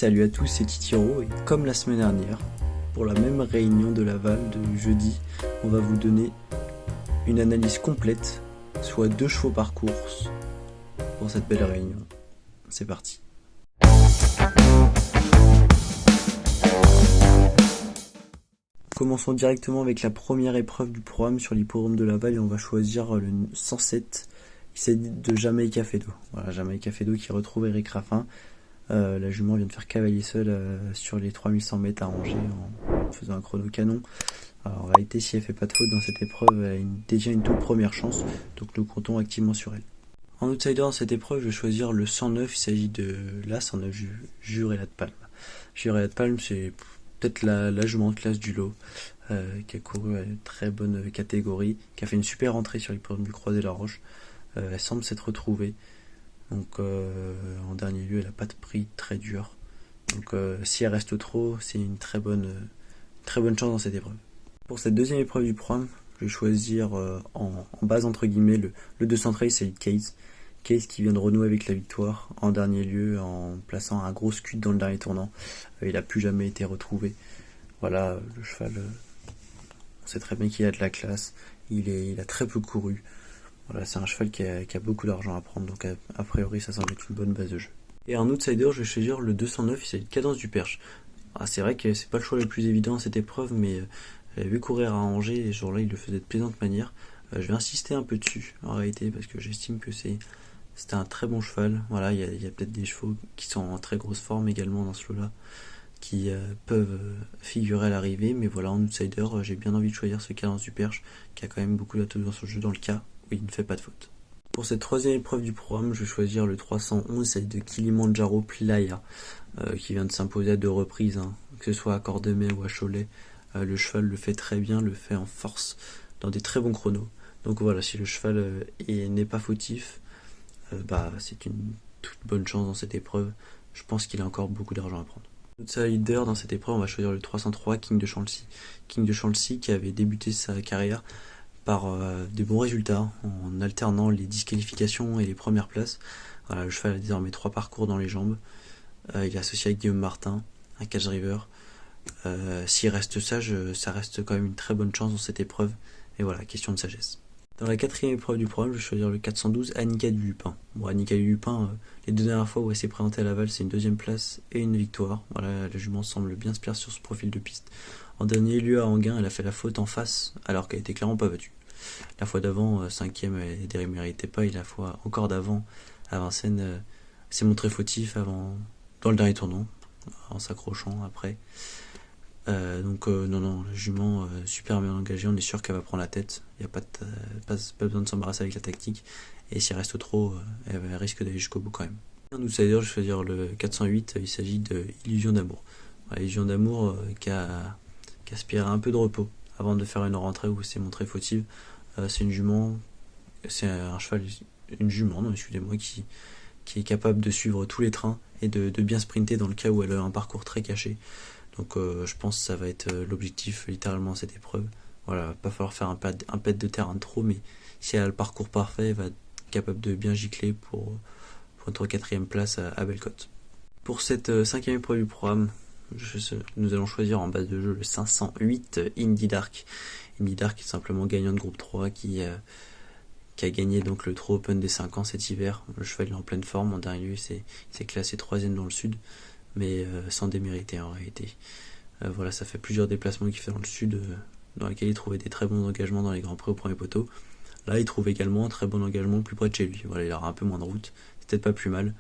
Salut à tous, c'est Titiro et comme la semaine dernière, pour la même réunion de Laval de jeudi, on va vous donner une analyse complète, soit 2 chevaux par course pour cette belle réunion. C'est parti. Commençons directement avec la première épreuve du programme sur l'hippodrome de Laval et on va choisir le 107. Il s'agit de Jamaica Fedo. Voilà, Jamaica Fedo qui retrouve Eric Raffin. La jument vient de faire cavalier seul sur les 3100 mètres à Angers en faisant un chrono canon. Alors, en réalité, si elle fait pas de faute dans cette épreuve, elle a déjà une toute première chance, donc nous comptons activement sur elle. En outsider dans cette épreuve, je vais choisir le 109, il s'agit de l'As 109 Jurelat de Palme. Jurelat de Palme, c'est peut-être la jument de classe du lot, qui a couru à une très bonne catégorie, qui a fait une super entrée sur l'hippodrome du Croisé-la-Roche. Elle semble s'être retrouvée. Donc en dernier lieu, elle n'a pas de prix très dur. Donc si elle reste trop, c'est une très bonne chance dans cette épreuve. Pour cette deuxième épreuve du programme, je vais choisir en base entre guillemets le 213, c'est Case. Case qui vient de renouer avec la victoire en dernier lieu en plaçant un gros scud dans le dernier tournant. Il n'a plus jamais été retrouvé. Voilà, le cheval, on sait très bien qu'il a de la classe. Il a très peu couru. Voilà, c'est un cheval qui a beaucoup d'argent à prendre, donc a priori ça semble être une bonne base de jeu. Et en outsider, je vais choisir le 209, il s'agit de Cadence du Perche. C'est vrai que c'est pas le choix le plus évident à cette épreuve, mais j'avais vu courir à Angers et ce jour-là il le faisait de plaisante manière. Je vais insister un peu dessus en réalité parce que j'estime que c'était un très bon cheval. Voilà, il y a peut-être des chevaux qui sont en très grosse forme également dans ce lot-là qui peuvent figurer à l'arrivée, mais voilà, en outsider, j'ai bien envie de choisir ce Cadence du Perche qui a quand même beaucoup d'atouts dans son jeu dans le cas où il ne fait pas de faute. Pour cette troisième épreuve du programme, je vais choisir le 311, c'est de Kilimanjaro Playa, qui vient de s'imposer à 2 reprises, que ce soit à Cordemais ou à Cholet. Le cheval le fait très bien, le fait en force, dans des très bons chronos. Donc voilà, si le cheval n'est pas fautif, c'est une toute bonne chance dans cette épreuve. Je pense qu'il a encore beaucoup d'argent à prendre. Notre leader dans cette épreuve, on va choisir le 303, King de Chantilly. King de Chantilly qui avait débuté sa carrière par des bons résultats en alternant les disqualifications et les premières places. Voilà, le cheval a désormais 3 parcours dans les jambes. Il est associé avec Guillaume Martin, un catch driver. S'il reste sage, ça reste quand même une très bonne chance dans cette épreuve. Et voilà, question de sagesse. Dans la quatrième épreuve du programme, je vais choisir le 412, Annika du Lupin. Bon, Annika du Lupin, les 2 dernières fois où elle s'est présentée à Laval, c'est une 2e place et une victoire. Voilà, la jument semble bien se plaire sur ce profil de piste. En dernier lieu à Anguin, elle a fait la faute en face alors qu'elle était clairement pas battue. La fois d'avant, 5e, elle ne méritait pas, et la fois encore d'avant, à Vincennes, s'est montré fautif dans le dernier tournant, en s'accrochant après. Non, la jument super bien engagée, on est sûr qu'elle va prendre la tête, il n'y a pas besoin de s'embarrasser avec la tactique, et s'il reste trop, elle risque d'aller jusqu'au bout quand même. En outsider, je vais choisir le 408, il s'agit de Illusion d'amour. Voilà, Illusion d'amour qui aspire à un peu de repos avant de faire une rentrée où c'est montré fautive. C'est une jument, c'est un cheval, une jument, non, excusez-moi, qui est capable de suivre tous les trains et de bien sprinter dans le cas où elle a un parcours très caché. Donc je pense que ça va être l'objectif littéralement à cette épreuve. Voilà, pas falloir faire un pet de terrain de trop, mais si elle a le parcours parfait, elle va être capable de bien gicler pour être 4e place à Bellecote. Pour cette 5e épreuve du programme, nous allons choisir en base de jeu le 508 Indy Dark. Indy Dark est simplement gagnant de groupe 3 qui a gagné donc le Trot Open des 5 ans cet hiver. Le cheval est en pleine forme, en dernier lieu il s'est classé 3e dans le sud, mais sans démériter en réalité. Voilà, ça fait plusieurs déplacements qu'il fait dans le sud, dans lesquels il trouvait des très bons engagements dans les grands prix au premier poteau. Là il trouve également un très bon engagement plus près de chez lui. Voilà, il aura un peu moins de route, c'est peut-être pas plus mal,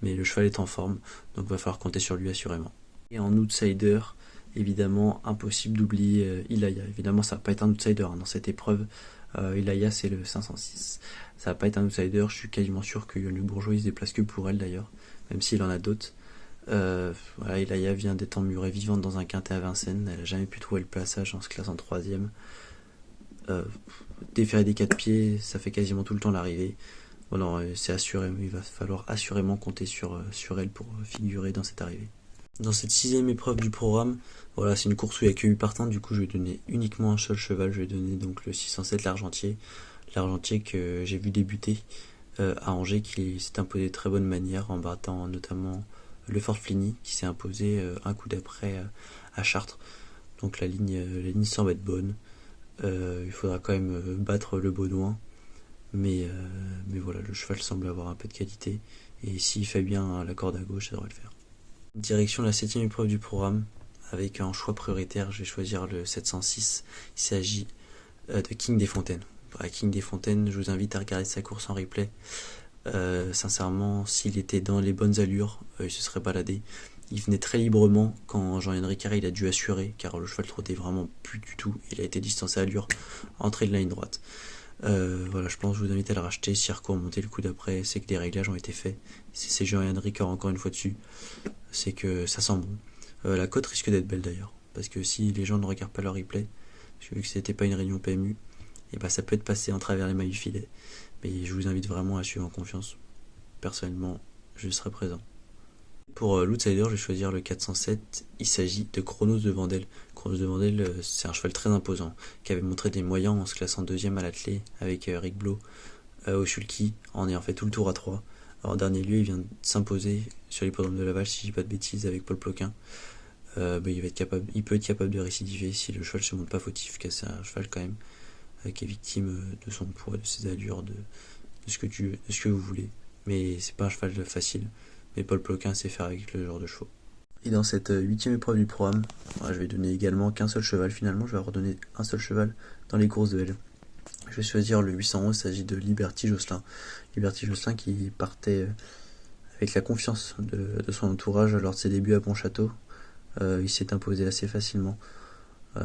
mais le cheval est en forme, donc il va falloir compter sur lui assurément. Et en outsider, évidemment, impossible d'oublier Ilaya. Évidemment, ça va pas être un outsider dans cette épreuve. Ilaya, c'est le 506. Ça va pas être un outsider, je suis quasiment sûr que le Bourgeois il se déplace que pour elle d'ailleurs, même s'il en a d'autres. Voilà, Ilaya vient d'être emmurée vivante dans un quintet à Vincennes. Elle a jamais pu trouver le plaçage, en se classe en 3e. Déférer des 4 pieds, ça fait quasiment tout le temps l'arrivée. Voilà, c'est assuré, il va falloir assurément compter sur elle pour figurer dans cette arrivée. Dans cette 6e épreuve du programme, voilà, c'est une course où il n'y a que 8 partants, du coup je vais donner uniquement un seul cheval, je vais donner donc le 607 l'Argentier que j'ai vu débuter à Angers, qui s'est imposé de très bonne manière en battant notamment le Fort Fligny qui s'est imposé un coup d'après à Chartres. Donc la ligne semble être bonne. Il faudra quand même battre le Baudouin. Mais voilà, le cheval semble avoir un peu de qualité. Et s'il fait bien la corde à gauche, ça devrait le faire. Direction la 7ème épreuve du programme. Avec un choix prioritaire, je vais choisir le 706. Il s'agit de King des Fontaines. King des Fontaines, je vous invite à regarder sa course en replay. Sincèrement, s'il était dans les bonnes allures, il se serait baladé. Il venait très librement quand Jean-Yann Ricard il a dû assurer, car le cheval trottait vraiment plus du tout. Il a été distancé à allure, entrée de la ligne droite. Voilà, je pense que je vous invite à le racheter. Si Arco a monté le coup d'après, c'est que des réglages ont été faits. Si c'est Jean-Yann Ricard encore une fois dessus, c'est que ça sent bon. La cote risque d'être belle d'ailleurs, parce que si les gens ne regardent pas leur replay, parce que vu que c'était pas une réunion PMU, et bah ça peut être passé en travers les mailles du filet. Mais je vous invite vraiment à suivre en confiance. Personnellement, je serai présent. Pour l'outsider, je vais choisir le 407. Il s'agit de Chronos de Vandel. Chronos de Vandel, c'est un cheval très imposant, qui avait montré des moyens en se classant deuxième à l'attelé avec Rick Blo au Sulky, en ayant fait tout le tour à 3. En dernier lieu, il vient de s'imposer sur l'hippodrome de Laval, si je dis pas de bêtises, avec Paul Ploquin. Il peut être capable de récidiver si le cheval se montre pas fautif, car c'est un cheval quand même qui est victime de son poids, de ses allures, de ce que vous voulez. Mais c'est pas un cheval facile. Mais Paul Ploquin sait faire avec le genre de chevaux. Et dans cette 8ème épreuve du programme, je vais donner également qu'un seul cheval. Finalement, je vais redonner un seul cheval dans les courses de L. Je vais choisir le 811, il s'agit de Liberty Josselin. Liberty Josselin qui partait avec la confiance de son entourage lors de ses débuts à Pontchâteau. Il s'est imposé assez facilement.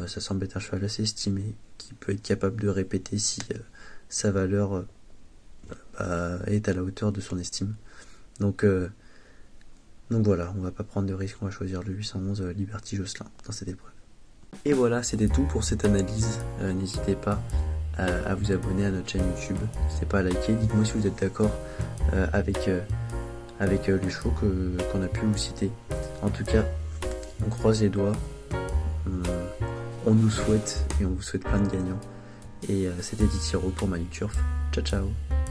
Ça semble être un cheval assez estimé, qui peut être capable de répéter si sa valeur est à la hauteur de son estime. Donc voilà, on va pas prendre de risque, on va choisir le 811 Liberty Josselin dans cette épreuve. Et voilà, c'était tout pour cette analyse. N'hésitez pas à vous abonner à notre chaîne YouTube, n'hésitez pas à liker, dites-moi si vous êtes d'accord avec les chevaux qu'on a pu vous citer. En tout cas, on croise les doigts, on nous souhaite et on vous souhaite plein de gagnants. Et c'était Titiro pour Manu Turf. Ciao ciao.